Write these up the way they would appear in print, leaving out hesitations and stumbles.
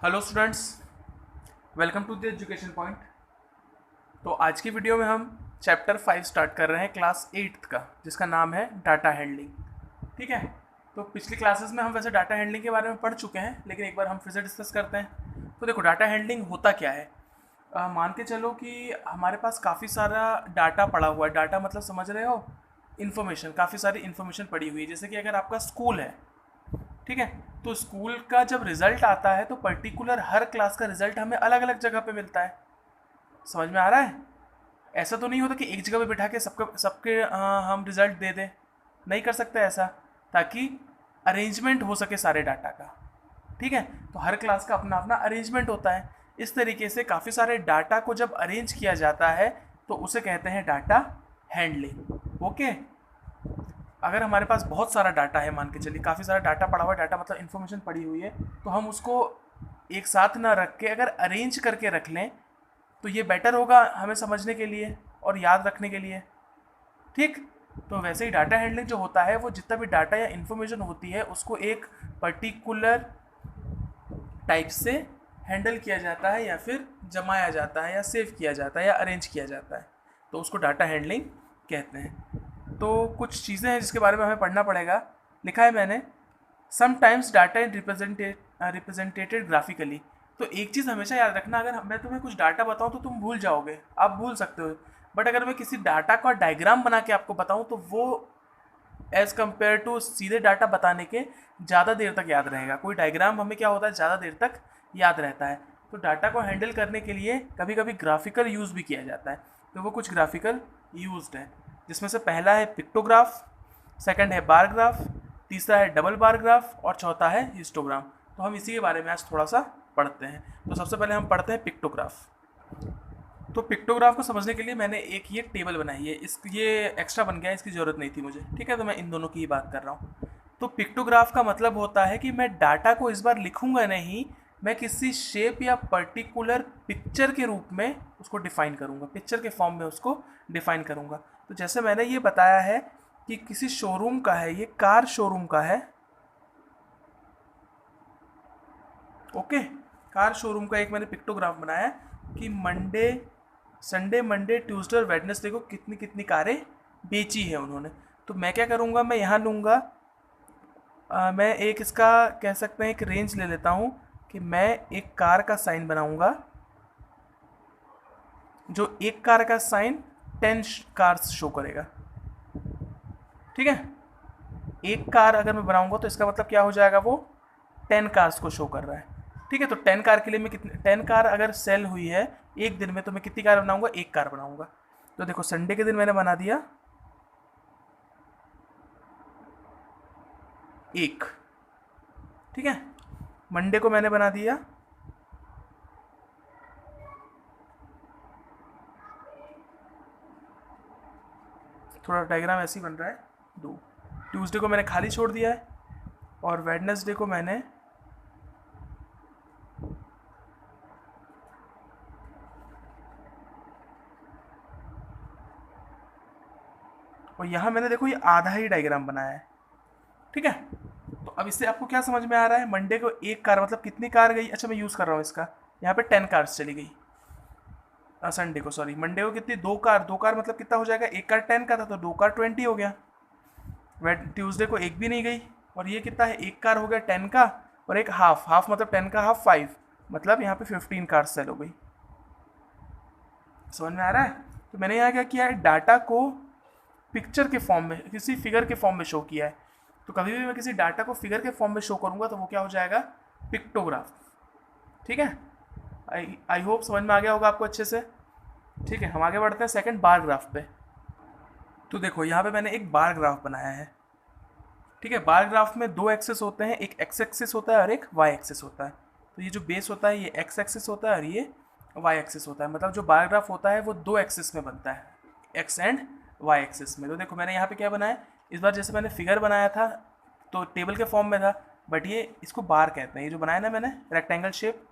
Hello students, welcome to the education point. तो आज की वीडियो में हम चैप्टर 5 स्टार्ट कर रहे हैं क्लास 8 का, जिसका नाम है डाटा हैंडलिंग। ठीक है। तो पिछली क्लासेस में हम वैसे डाटा हैंडलिंग के बारे में पढ़ चुके हैं, लेकिन एक बार हम फिर से डिस्कस करते हैं। तो देखो, डाटा हैंडलिंग होता क्या है। मान के चलो कि हमारे पास काफ़ी सारा डाटा पड़ा हुआ है। डाटा मतलब समझ रहे हो, इन्फॉर्मेशन, काफ़ी सारी इन्फॉर्मेशन पड़ी हुई है। जैसे कि अगर आपका स्कूल है, ठीक है, तो स्कूल का जब रिजल्ट आता है तो पर्टिकुलर हर क्लास का रिजल्ट हमें अलग अलग जगह पे मिलता है। समझ में आ रहा है। ऐसा तो नहीं होता कि एक जगह पे बिठा के सबके सबके हम रिजल्ट दे दें। नहीं कर सकते ऐसा, ताकि अरेंजमेंट हो सके सारे डाटा का। ठीक है। तो हर क्लास का अपना अपना अरेंजमेंट होता है। इस तरीके से काफ़ी सारे डाटा को जब अरेंज किया जाता है तो उसे कहते हैं डाटा हैंडलिंग। ओके। अगर हमारे पास बहुत सारा डाटा है, मान के चलिए काफ़ी सारा डाटा पड़ा हुआ है, डाटा मतलब इन्फॉर्मेशन पड़ी हुई है, तो हम उसको एक साथ ना रख के अगर अरेंज करके रख लें तो ये बेटर होगा हमें समझने के लिए और याद रखने के लिए। ठीक। तो वैसे ही डाटा हैंडलिंग जो होता है, वो जितना भी डाटा या इन्फॉर्मेशन होती है उसको एक पर्टिकुलर टाइप से हैंडल किया जाता है, या फिर जमाया जाता है, या सेव किया जाता है, या अरेंज किया जाता है, तो उसको डाटा हैंडलिंग कहते हैं। तो कुछ चीज़ें हैं जिसके बारे में हमें पढ़ना पड़ेगा। लिखा है मैंने, sometimes data is represented graphically. तो एक चीज़ हमेशा याद रखना, अगर मैं तुम्हें कुछ डाटा बताऊं तो तुम भूल जाओगे, आप भूल सकते हो। बट अगर मैं किसी डाटा का डायग्राम बना के आपको बताऊं तो वो एज़ कम्पेयर टू सीधे डाटा बताने के ज़्यादा देर तक याद रहेगा। कोई डायग्राम हमें क्या होता है, ज़्यादा देर तक याद रहता है। तो डाटा को हैंडल करने के लिए कभी कभी ग्राफिकल यूज़ भी किया जाता है। तो वो कुछ ग्राफिकल यूज्ड है, जिसमें से पहला है पिक्टोग्राफ, सेकंड है बार ग्राफ, तीसरा है डबल बार ग्राफ, और चौथा है हिस्टोग्राम। तो हम इसी के बारे में आज थोड़ा सा पढ़ते हैं। तो सबसे पहले हम पढ़ते हैं पिक्टोग्राफ। तो पिक्टोग्राफ को समझने के लिए मैंने एक ये टेबल बनाई है। ये एक्स्ट्रा बन गया है, इसकी ज़रूरत नहीं थी मुझे। ठीक है, तो मैं इन दोनों की ही बात कर रहा हूँ। तो पिक्टोग्राफ का मतलब होता है कि मैं डाटा को इस बार लिखूंगा नहीं, मैं किसी शेप या पर्टिकुलर पिक्चर के रूप में उसको डिफाइन करूंगा, पिक्चर के फॉर्म में उसको डिफाइन करूंगा। तो जैसे मैंने ये बताया है कि किसी शोरूम का है, ये कार शोरूम का है। ओके। कार शोरूम का एक मैंने पिक्टोग्राफ बनाया कि मंडे, संडे, मंडे, ट्यूसडे और वेडनेसडे को कितनी कितनी कारें बेची है उन्होंने। तो मैं क्या करूँगा, मैं यहाँ लूँगा, मैं एक इसका कह सकते हैं एक रेंज ले लेता हूँ कि मैं एक कार का साइन बनाऊँगा, जो एक कार का साइन 10 कार्स शो करेगा। ठीक है। एक कार अगर मैं बनाऊँगा तो इसका मतलब क्या हो जाएगा, वो 10 कार्स को शो कर रहा है। ठीक है। तो 10 कार के लिए मैं कितने, 10 कार अगर सेल हुई है एक दिन में, तो मैं कितनी कार बनाऊँगा, एक कार बनाऊँगा। तो देखो, संडे के दिन मैंने बना दिया एक। ठीक है। मंडे को मैंने बना दिया, थोड़ा डायग्राम ऐसे ही बन रहा है, दो। ट्यूसडे को मैंने खाली छोड़ दिया है, और वेडनेसडे को मैंने और यहाँ मैंने देखो ये आधा ही डायग्राम बनाया है। ठीक है। तो अब इससे आपको क्या समझ में आ रहा है, मंडे को एक कार मतलब कितनी कार गई। अच्छा, मैं यूज़ कर रहा हूँ इसका, यहाँ पे 10 कार्स चली गई। संडे को, सॉरी, मंडे को कितनी, दो कार। दो कार मतलब कितना हो जाएगा, एक कार 10 का था तो दो कार 20 हो गया। वेड ट्यूसडे को एक भी नहीं गई, और ये कितना है, एक कार हो गया 10 का, और एक हाफ, हाफ मतलब 10 का हाफ 5, मतलब यहाँ पे 15 कार सेल हो गई। समझ में आ रहा है। तो मैंने यहाँ क्या किया है, डाटा को पिक्चर के फॉर्म में, किसी फिगर के फॉर्म में शो किया है। तो कभी भी मैं किसी डाटा को फिगर के फॉर्म में शो करूँगा तो वो क्या हो जाएगा, पिक्टोग्राफ। ठीक है। आई होप समझ में आ गया होगा आपको अच्छे से। ठीक है, हम आगे बढ़ते हैं सेकंड बार ग्राफ पे। तो देखो, यहाँ पे मैंने एक बार ग्राफ बनाया है। ठीक है। बार ग्राफ में दो एक्सेस होते हैं, एक एक्स एक्सिस होता है और एक वाई एक्सिस होता है। तो ये जो बेस होता है ये एक्स एक्सिस होता है, और ये वाई एक्सिस होता है। मतलब जो बार ग्राफ होता है वो दो एक्सिस में बनता है, एक्स एंड वाई एक्सिस में। तो देखो, मैंने यहाँ पे क्या बनाया, इस बार जैसे मैंने फिगर बनाया था तो टेबल के फॉर्म में था, बट ये इसको बार कहते हैं। ये जो बनाया ना मैंने रेक्टेंगल शेप,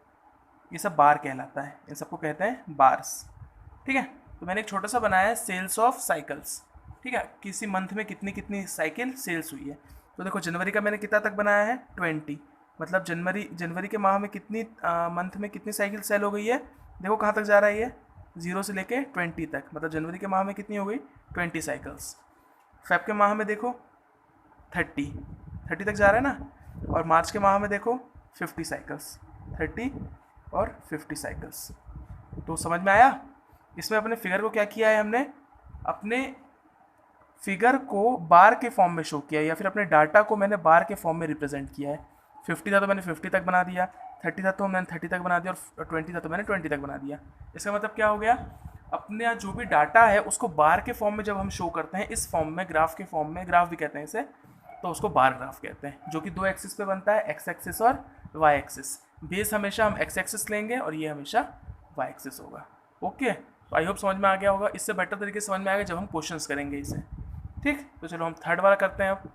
ये सब बार कहलाता है, इन सबको कहते हैं बार्स। ठीक है। तो मैंने एक छोटा सा बनाया है, सेल्स ऑफ साइकिल्स। ठीक है, किसी मंथ में कितनी कितनी साइकिल सेल्स हुई है। तो देखो, जनवरी का मैंने कितना तक बनाया है, 20। मतलब जनवरी के माह में कितनी मंथ में कितनी साइकिल सेल हो गई है, देखो कहाँ तक जा रहा है ये, 0 से लेके 20 तक, मतलब जनवरी के माह में कितनी हो गई 20 साइकिल्स। फेब के माह में देखो 30 तक जा रहा है ना, और मार्च के माह में देखो 50 साइकिल्स, 30 और 50 साइकिल्स। तो समझ में आया। इसमें अपने फिगर को क्या किया है हमने, अपने फिगर को बार के फॉर्म में शो किया है, या फिर अपने डाटा को मैंने बार के फॉर्म में रिप्रेजेंट किया है। 50 था तो मैंने 50 तक बना दिया, 30 था तो मैंने 30 तक बना दिया, और 20 था तो मैंने 20 तक बना दिया। इसका मतलब क्या हो गया, अपने यहाँ जो भी डाटा है उसको बार के फॉर्म में जब हम शो करते हैं, इस फॉर्म में, ग्राफ के फॉर्म में, ग्राफ भी कहते हैं इसे, तो उसको बार ग्राफ कहते हैं, जो कि 2 एक्सिस पे बनता है, एक्स एक्सिस और वाई एक्सिस। बेस हमेशा हम एक्स एक्सिस लेंगे और ये हमेशा वाई एक्सिस होगा। ओके, तो आई होप समझ में आ गया होगा। इससे बेटर तरीके से समझ में आएगा जब हम क्वेश्चंस करेंगे इसे। ठीक, तो चलो हम थर्ड वाला करते हैं अब।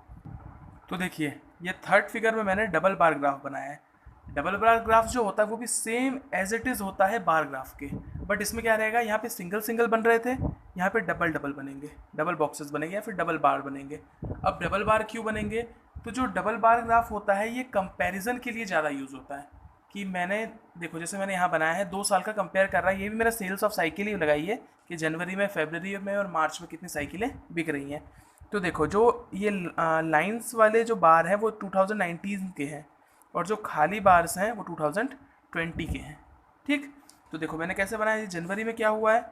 तो देखिए, ये थर्ड फिगर में मैंने डबल बार ग्राफ बनाया है। डबल बार ग्राफ जो होता है वो भी सेम एज इट इज़ होता है बार ग्राफ के, बट इसमें क्या रहेगा, यहाँ पे सिंगल सिंगल बन रहे थे, यहाँ पे डबल डबल बनेंगे, डबल बॉक्सेस बनेंगे या फिर डबल बार बनेंगे। अब डबल बार क्यों बनेंगे, तो जो डबल बार ग्राफ होता है ये कंपैरिजन के लिए ज़्यादा यूज़ होता है, कि मैंने देखो जैसे मैंने यहाँ बनाया है 2 साल का कंपेयर कर रहा है, ये भी मेरा सेल्स ऑफ साइकिल ही लगाई है कि जनवरी में, फरवरी में और मार्च में कितनी साइकिलें बिक रही हैं। तो देखो जो ये लाइंस वाले जो बार हैं वो 2019 के हैं, और जो खाली बार्स हैं वो 2020 के हैं। ठीक, तो देखो मैंने कैसे बनाया, जनवरी में क्या हुआ है,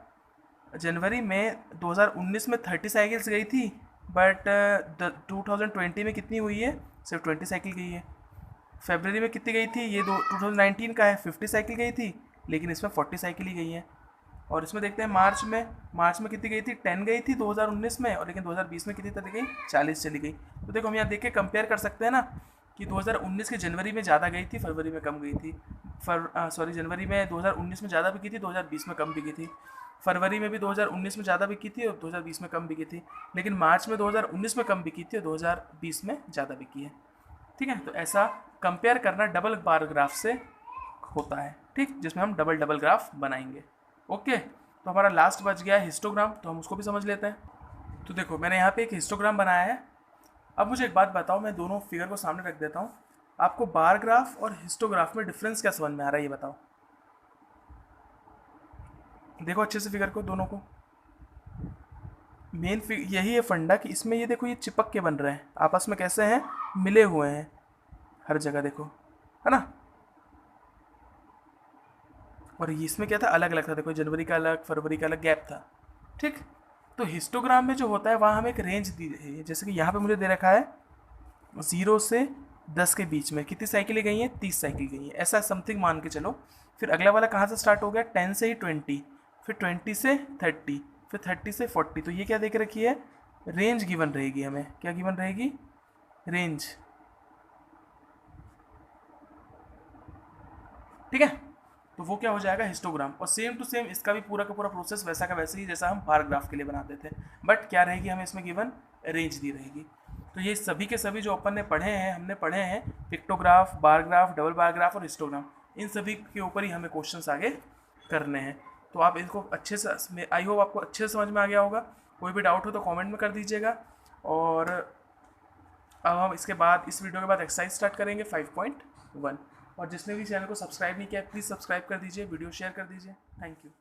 जनवरी में 2019 में 30 साइकिल्स गई थी, बट 2020 में कितनी हुई है, सिर्फ 20 साइकिल गई है। फरवरी में कितनी गई थी, ये 2019 का है, 50 साइकिल गई थी, लेकिन इसमें 40 साइकिल ही गई है। और इसमें देखते हैं मार्च में कितनी गई थी, 10 गई थी 2019 में, और लेकिन 2020 में कितनी चली गई, 40 चली गई। तो देखो हम यहाँ देख के कंपेयर कर सकते हैं ना, कि 2019 के जनवरी में ज़्यादा गई थी, फरवरी में कम गई थी। जनवरी में 2019 में ज़्यादा बिकी थी, 2020 में कम बिकी थी। फरवरी में भी 2019 में ज़्यादा बिकी थी और 2020 में कम बिकी थी, लेकिन मार्च में 2019 में कम बिकी थी और 2020 में ज़्यादा बिकी है। ठीक है, तो ऐसा कंपेयर करना डबल बार ग्राफ से होता है। ठीक, जिसमें हम डबल डबल ग्राफ बनाएंगे। ओके, तो हमारा लास्ट बच गया है हिस्टोग्राम, तो हम उसको भी समझ लेते हैं। तो देखो मैंने यहाँ पे एक हिस्टोग्राम बनाया है। अब मुझे एक बात बताओ, मैं दोनों फिगर को सामने रख देता हूँ, आपको बार ग्राफ और हिस्टोग्राफ में डिफरेंस क्या समझ में आ रहा है ये बताओ। देखो अच्छे से फिगर को, दोनों को। मेन यही है फंडा कि इसमें ये देखो ये चिपक के बन रहे हैं, आपस में कैसे हैं, मिले हुए हैं हर जगह, देखो है ना। और इसमें क्या था, अलग अलग था, देखो जनवरी का अलग, फरवरी का अलग गैप था। ठीक, तो हिस्टोग्राम में जो होता है वहाँ हमें एक रेंज दी है, जैसे कि यहाँ पे मुझे दे रखा है 0 से 10 के बीच में कितनी साइकिलें गई हैं, 30 साइकिल गई हैं, ऐसा समथिंग मान के चलो। फिर अगला वाला कहाँ से स्टार्ट हो गया, 10 से ही 20, फिर 20 से 30, फिर 30 से 40। तो ये क्या देख रखी है, रेंज गिवन रहेगी हमें, क्या गिवन रहेगी, रेंज। ठीक है, तो वो क्या हो जाएगा, हिस्टोग्राम। और सेम टू सेम इसका भी पूरा का पूरा प्रोसेस वैसा का वैसे ही जैसा हम बार ग्राफ के लिए बनाते थे, बट क्या रहेगी, हमें इसमें गिवन रेंज दी रहेगी। तो ये सभी के सभी जो अपन ने पढ़े हैं, हमने पढ़े हैं pictograph, bar graph, double bar graph और हिस्टोग्राम, इन सभी के ऊपर ही हमें क्वेश्चंस आगे करने हैं। तो आप इसको अच्छे से, आई होप आपको अच्छे से समझ में आ गया होगा। कोई भी डाउट हो तो कमेंट में कर दीजिएगा। और अब हम इसके बाद, इस वीडियो के बाद एक्सरसाइज स्टार्ट करेंगे 5.1। और जिसने भी चैनल को सब्सक्राइब नहीं किया प्लीज़ सब्सक्राइब कर दीजिए, वीडियो शेयर कर दीजिए। Thank you.